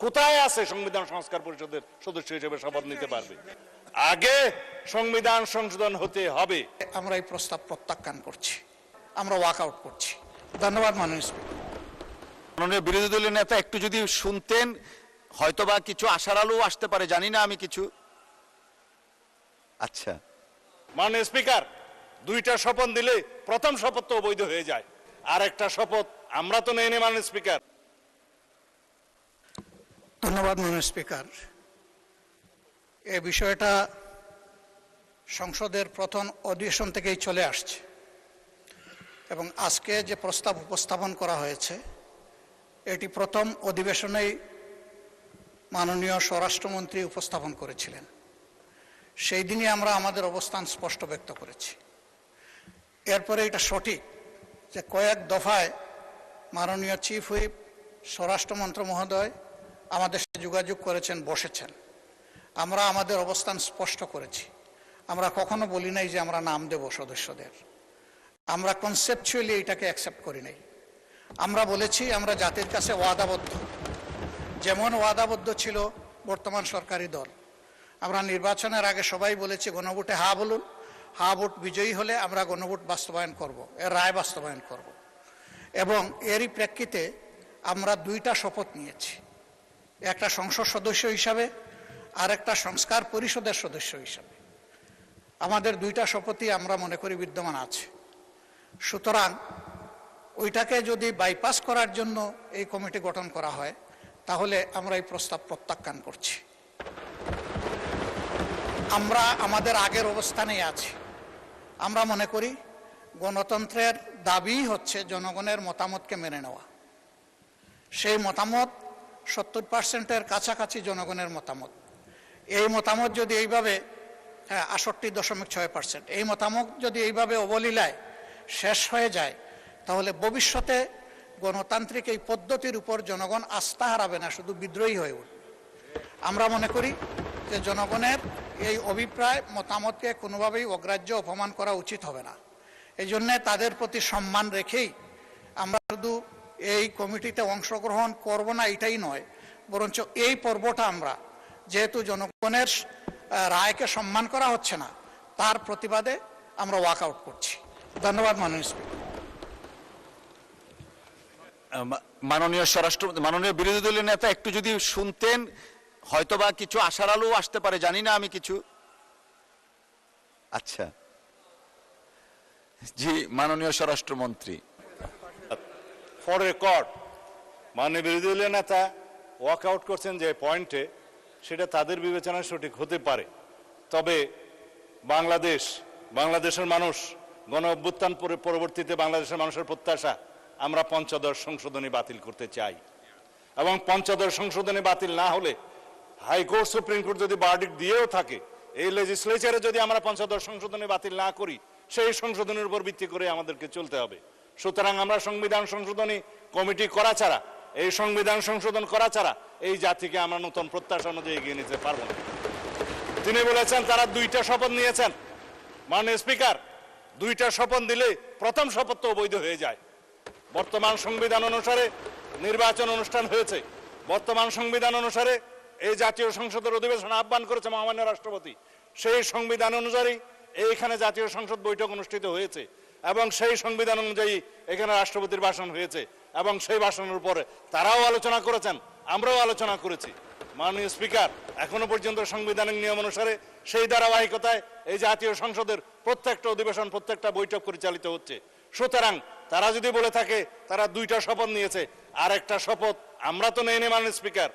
কোথায় আছে সংবিধান সংস্কার পরিষদের সদস্য হিসেবে শপথ নিতে পারবে? আগে সংবিধান সংশোধন হতে হবে। আমরা এই প্রস্তাব প্রত্যাখ্যান করছি, আমরা ওয়াকআউট করছি। ধন্যবাদ মাননীয় স্পিকার। মাননীয় বিরোধী দলীয় নেতা একটু যদি শুনতেন, হয়তোবা কিছু আশার আলো আসতে পারে, জানি না আমি কিছু। আচ্ছা, মাননীয় স্পিকার, দুইটা শপথ দিলে প্রথম শপথ তো অবৈধ হয়ে যায়, আর একটা শপথ আমরা তো নেই মাননীয় স্পিকার। ধন্যবাদ মাননীয় স্পিকার। এই বিষয়টা সংসদের প্রথম অধিবেশন থেকেই চলে আসছে এবং আজকে যে প্রস্তাব উপস্থাপন করা হয়েছে এটি প্রথম অধিবেশনেই মাননীয় স্বরাষ্ট্রমন্ত্রী উপস্থাপন করেছিলেন। সেই দিনই আমরা আমাদের অবস্থান স্পষ্ট ব্যক্ত করেছি। এরপরে এটা সঠিক যে কয়েক দফায় মাননীয় চিফ হুইপ স্বরাষ্ট্রমন্ত্রী মহোদয় আমাদের সাথে যোগাযোগ করেছেন, বসেছেন। আমরা আমাদের অবস্থান স্পষ্ট করেছি। আমরা কখনো বলি নাই যে আমরা নাম দেব সদস্যদের। আমরা কনসেপচুয়ালি এটাকে অ্যাকসেপ্ট করি নাই। আমরা বলেছি আমরা জাতির কাছে ওয়াদাবদ্ধ, যেমন ওয়াদাবদ্ধ ছিল বর্তমান সরকারি দল। আমরা নির্বাচনের আগে সবাই বলেছি গণভোটে হা বলুন, হা ভোট বিজয়ী হলে আমরা গণভোট বাস্তবায়ন করব, এর রায় বাস্তবায়ন করব। এবং এরই প্রেক্ষিতে আমরা দুইটা শপথ নিয়েছি, একটা সংসদ সদস্য হিসাবে আর একটা সংস্কার পরিষদের সদস্য হিসাবে। আমাদের দুইটা শপথই আমরা মনে করি বিদ্যমান আছে। সুতরাং ওইটাকে যদি বাইপাস করার জন্য এই কমিটি গঠন করা হয় তাহলে আমরা এই প্রস্তাব প্রত্যাখ্যান করছি। আমরা আমাদের আগের অবস্থানেই আছি। আমরা মনে করি গণতন্ত্রের দাবি হচ্ছে জনগণের মতামতকে মেনে নেওয়া। সেই মতামত 70% কাছাকাছি জনগণের মতামত। এই মতামত যদি এইভাবে 68.6%, এই মতামত যদি এইভাবে অবলীলায় শেষ হয়ে যায় তাহলে ভবিষ্যতে গণতান্ত্রিক এই পদ্ধতির উপর জনগণ আস্থা হারাবে না, শুধু বিদ্রোহী হয়ে উঠবে। আমরা মনে করি যে জনগণের এই অভিপ্রায় মতামতকে কোনোভাবেই অগ্রাহ্য অপমান করা উচিত হবে না। এই জন্যে তাদের প্রতি সম্মান রেখেই আমরা শুধু এই কমিটিতে অংশগ্রহণ করব না এটাই নয়, বরঞ্চ এই পর্বটা আমরা যেহেতু জনগণের রায়কে সম্মান করা হচ্ছে না তার প্রতিবাদে আমরা ওয়াকআউট করছি। ধন্যবাদ মাননীয় স্পিকার। মাননীয় বিরোধী দলীয় নেতা একটু যদি শুনতেন, হয়তোবা কিছু আশার আলো আসতে পারে, জানি না আমি কিছু। আচ্ছা জি, মাননীয় স্বরাষ্ট্রমন্ত্রী। ফর রেকর্ড, মাননীয় বিরোধী দলীয় নেতা ওয়াকআউট করছেন যে পয়েন্টে, সেটা তাদের বিবেচনায় সঠিক হতে পারে। তবে বাংলাদেশের মানুষ গণ অভ্যুত্থান পরবর্তীতে বাংলাদেশের মানুষের প্রত্যাশা আমরা পঞ্চদশ সংশোধনী বাতিল করতে চাই, এবং পঞ্চদশ সংশোধনী বাতিল না হলে হাইকোর্ট সুপ্রিম কোর্ট যদি ভার্ডিক্ট দিয়েও থাকে, এই লেজিসলেচারে যদি আমরা পঞ্চদশ সংশোধনী বাতিল না করি সেই সংশোধনের উপর ভিত্তি করে আমাদেরকে চলতে হবে। সুতরাং আমরা সংবিধান সংশোধনী কমিটি করা ছাড়া, এই সংবিধান সংশোধন করা ছাড়া এই জাতিকে আমরা নতুন প্রত্যাশা অনুযায়ী এগিয়ে নিতে পারবো না। তিনি বলেছেন তারা দুইটা শপথ নিয়েছেন। মাননীয় স্পিকার, দুইটা শপথ দিলে প্রথম শপথ তো অবৈধ হয়ে যায়। বর্তমান সংবিধান অনুসারে নির্বাচন অনুষ্ঠান হয়েছে, বর্তমান সংবিধান অনুসারে এই জাতীয় সংসদের অধিবেশন আহ্বান করেছে মহামান্য রাষ্ট্রপতি, সেই সংবিধান অনুযায়ী এইখানে জাতীয় সংসদ বৈঠক অনুষ্ঠিত হয়েছে এবং সেই সংবিধান অনুযায়ী এখানে রাষ্ট্রপতির ভাষণ হয়েছে এবং সেই ভাষণের উপরে তারাও আলোচনা করেছেন, আমরাও আলোচনা করেছি। মাননীয় স্পিকার, এখনো পর্যন্ত সাংবিধানিক নিয়ম অনুসারে সেই ধারাবাহিকতায় এই জাতীয় সংসদের প্রত্যেকটা অধিবেশন, প্রত্যেকটা বৈঠক পরিচালিত হচ্ছে। সুতরাং তারা যদি বলে থাকে তারা দুইটা শপথ নিয়েছে, আর একটা শপথ আমরা তো নেই মাননীয় স্পিকার,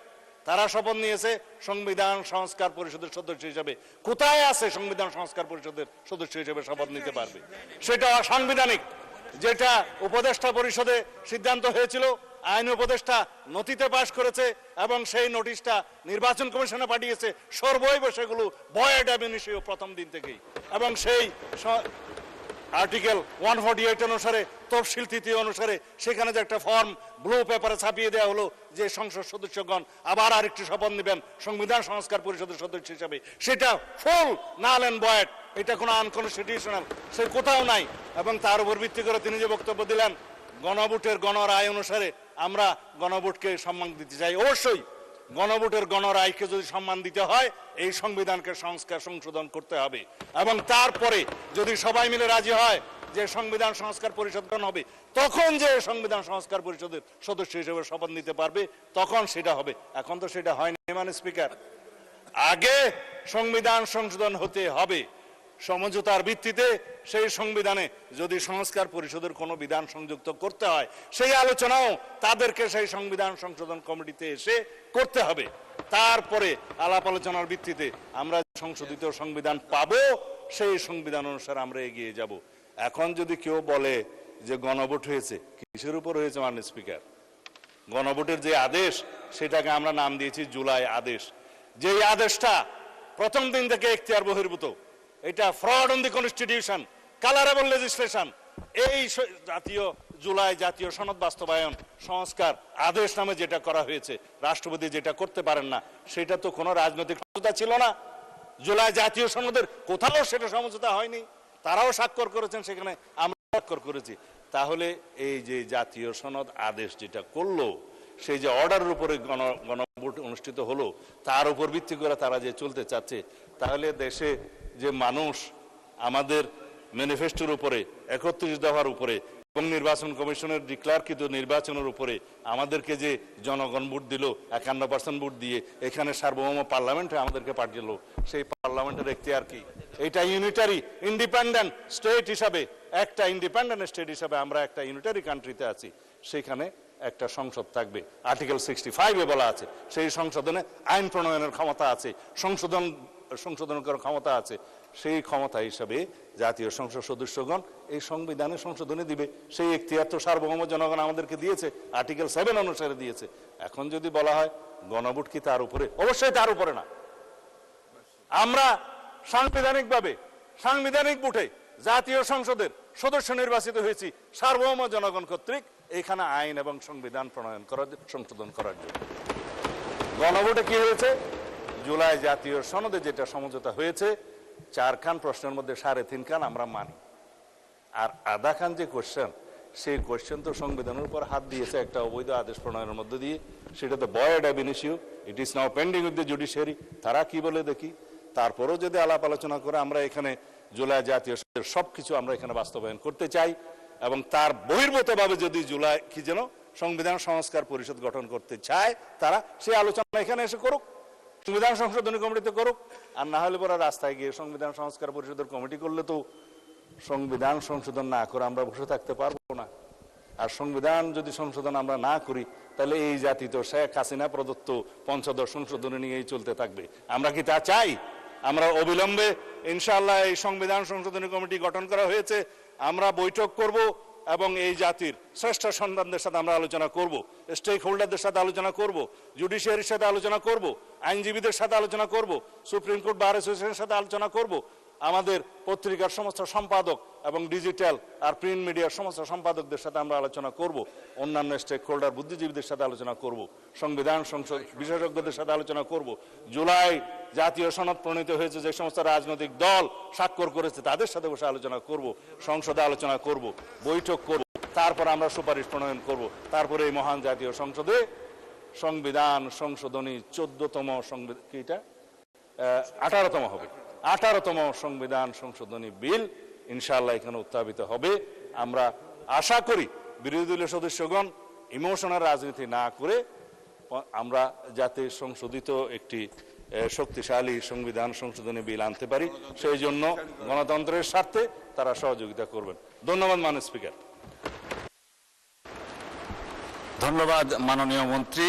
তারা শপথ নিয়েছে সংবিধান সংস্কার পরিষদের সদস্য হিসেবে। কোথায় আছে সংবিধান সংস্কার পরিষদের সদস্য হিসেবে শপথ নিতে পারবে? সেটা অসাংবিধানিক। যেটা উপদেষ্টা পরিষদে সিদ্ধান্ত হয়েছিল, আইন উপদেষ্টা নথিতে পাশ করেছে এবং সেই নোটিশটা নির্বাচন কমিশনে পাঠিয়েছে, সর্বৈব সেগুলো ভয়েড অ্যাব ইনিশিও প্রথম দিন থেকেই, এবং সেই আর্টিকেল 148 অনুসারে তফসিল তৃতীয় অনুসারে সেখানে যে একটা ফর্ম ব্লু পেপারে ছাপিয়ে দেওয়া হলো যে সংসদ সদস্যগণ আবার আরেকটি শপথ নেবেন সংবিধান সংস্কার পরিষদের সদস্য হিসাবে, সেটা ফুল নাল এন্ড ভয়েড। এটা কোনো আনকনস্টিটিউশনাল, সে কোথাও নাই। এবং তার উপর ভিত্তি করে তিনি যে বক্তব্য দিলেন গণভোটের গণরায় অনুসারে আমরা গণভোটকে সম্মান দিতে চাই, অবশ্যই গণভোটের গণরায়কে যদি সম্মান দিতে হয় এই সংবিধানকে সংশোধন করতে হবে, এবং তারপরে যদি সবাই মিলে রাজি হয় যে সংবিধান সংস্কার পরিষদ গঠন হবে, তখন যে সংবিধান সংস্কার পরিষদের সদস্য হিসেবে শপথ নিতে পারবে, তখন সেটা হবে। এখন তো সেটা হয়নি মাননীয় স্পিকার। আগে সংবিধান সংশোধন হতে হবে, সমঝোতার ভিত্তিতে সেই সংবিধানে যদি সংস্কার পরিষদের কোনো বিধান সংযুক্ত করতে হয় সেই আলোচনাও তাদেরকে সেই সংবিধান সংশোধন কমিটিতে এসে করতে হবে। তারপরে আলাপ আলোচনার ভিত্তিতে আমরা সংশোধিত সংবিধান পাবো, সেই সংবিধান অনুসারে আমরা এগিয়ে যাব। এখন যদি কেউ বলে যে গণভোট হয়েছে, কিসের উপর হয়েছে মাননীয় স্পিকার? গণভোটের যে আদেশ সেটাকে আমরা নাম দিয়েছি জুলাই আদেশ। যেই আদেশটা প্রথম দিন থেকে এখতিয়ার বহির্ভূত, এটা fraud on the constitution, colourable legislation. এই জুলাই জাতীয় সনদ বাস্তবায়ন সংস্কার আদেশ নামে যেটা করা হয়েছে, রাষ্ট্রপতি যেটা করতে পারেন না, সেটা তো কোনো রাজনৈতিক সমঝোতা ছিল না। জুলাই জাতীয় সনদের কোথাও সেটা সমঝোতা হয়নি, তারাও স্বাক্ষর করেছেন, সেখানে আমরা স্বাক্ষর করেছি। তাহলে এই যে জাতীয় সনদ আদেশ যেটা করলো, সেই যে অর্ডারের উপরে গণভোট অনুষ্ঠিত হলো, তার উপর ভিত্তি করে তারা যে চলতে চাচ্ছে, তাহলে দেশে যে মানুষ আমাদের ম্যানিফেস্টোর উপরে 31 দফার উপরে এবং নির্বাচন কমিশনের ডিক্লারকৃত নির্বাচনের উপরে আমাদেরকে যে জনগণ ভোট দিল, 51% ভোট দিয়ে এখানে সার্বভৌম পার্লামেন্টে আমাদেরকে পাঠিয়েছিল, সেই পার্লামেন্টের এখতিয়ার কি? এটা ইউনিটারি ইন্ডিপেন্ডেন্ট স্টেট হিসাবে, একটা ইন্ডিপেন্ডেন্ট স্টেট হিসাবে আমরা একটা ইউনিটারি কান্ট্রিতে আছি, সেখানে একটা সংসদ থাকবে। আর্টিকেল 65 এ বলা আছে সেই সংশোধনে আইন প্রণয়নের ক্ষমতা আছে, সংশোধন করার ক্ষমতা আছে। সেই ক্ষমতা হিসাবে জাতীয় সংসদ সদস্যগণ এই সংবিধানে সংশোধনী দিবে। সেই এখতিয়ার তো সার্বভৌম জনগণ আমাদেরকে দিয়েছে, আর্টিকেল 7 অনুসারে দিয়েছে। এখন যদি বলা হয় গণভোট কি তার উপরে? অবশ্যই তার উপরে না। আমরা সাংবিধানিকভাবে সাংবিধানিক ভোটে জাতীয় সংসদের সদস্য নির্বাচিত হয়েছি সার্বভৌম জনগণ কর্তৃক, এখানে আইন এবং সংবিধান প্রণয়ন করার, সংশোধন করার জন্য। গণভোটে কি হয়েছে? জুলাই জাতীয় সনদে যেটা সমঝোতা হয়েছে, 4 খান প্রশ্নের মধ্যে 3.5 খান আমরা মানি, আর আধা খান যে কোশ্চেন, সেই কোশ্চেন তো সংবিধানের উপর হাত দিয়েছে একটা অবৈধ আদেশ প্রণয়নের মধ্যে দিয়ে। সেটা তো void ab initio, it is now pending with the judiciary. তারা কি বলে দেখি। তারপরেও যদি আলাপ আলোচনা করে আমরা এখানে জুলাই জাতীয় সনদের সবকিছু আমরা এখানে বাস্তবায়ন করতে চাই, এবং তার বহির্ভূতভাবে যদি জুলাই কি যেন সংবিধান সংস্কার পরিষদ গঠন করতে চায়, তারা সেই আলোচনা এখানে এসে করুক, সংবিধান সংশোধনী কমিটিতে করুক। আর না হলে পরে রাস্তায় গিয়ে সংবিধান সংস্কার পরিষদের কমিটি করলে তো সংবিধান সংশোধন না করে আমরা বসে থাকতে পারবো না। আর সংবিধান যদি সংশোধন আমরা না করি, তাহলে এই জাতি তো শেখ হাসিনা প্রদত্ত পঞ্চদশ সংশোধনী নিয়েই চলতে থাকবে। আমরা কি তা চাই? আমরা অবিলম্বে ইনশাআল্লাহ এই সংবিধান সংশোধনী কমিটি গঠন করা হয়েছে, আমরা বৈঠক করব এবং এই জাতির শ্রেষ্ঠ সন্তানদের সাথে আমরা আলোচনা করব, স্টেক হোল্ডারদের সাথে আলোচনা করব, জুডিশিয়ারির সাথে আলোচনা করব, আইনজীবীদের সাথে আলোচনা করব, সুপ্রিম কোর্ট বার অ্যাসোসিয়েশনের সাথে আলোচনা করব, আমাদের পত্রিকার সমস্ত সম্পাদক এবং ডিজিটাল আর প্রিন্ট মিডিয়ার সমস্ত সম্পাদকদের সাথে আমরা আলোচনা করব, অন্যান্য স্টেক হোল্ডার বুদ্ধিজীবীদের সাথে আলোচনা করব, সংবিধান সংসদ বিশেষজ্ঞদের সাথে আলোচনা করব, জুলাই জাতীয় সনদ প্রণীত হয়েছে যে সমস্ত রাজনৈতিক দল স্বাক্ষর করেছে তাদের সাথে বসে আলোচনা করব, সংসদে আলোচনা করব, বৈঠক করব, তারপর আমরা সুপারিশ প্রণয়ন করব। তারপরে এই মহান জাতীয় সংসদে সংবিধান সংশোধনী 14তম সংবিধান 18তম হবে, 18তম সংবিধান সংশোধনী বিল ইনশাআল্লাহ এখানে উত্থাপিত হবে। আমরা আশা করি বিরোধী দলীয় সদস্যগণ ইমোশনাল রাজনীতি না করে আমরা যাতে সংশোধিত একটি শক্তিশালী সংবিধান সংশোধনী বিল আনতে পারি, সেই জন্য গণতন্ত্রের স্বার্থে তারা সহযোগিতা করবেন। ধন্যবাদ মাননীয় স্পিকার। ধন্যবাদ মাননীয় মন্ত্রী।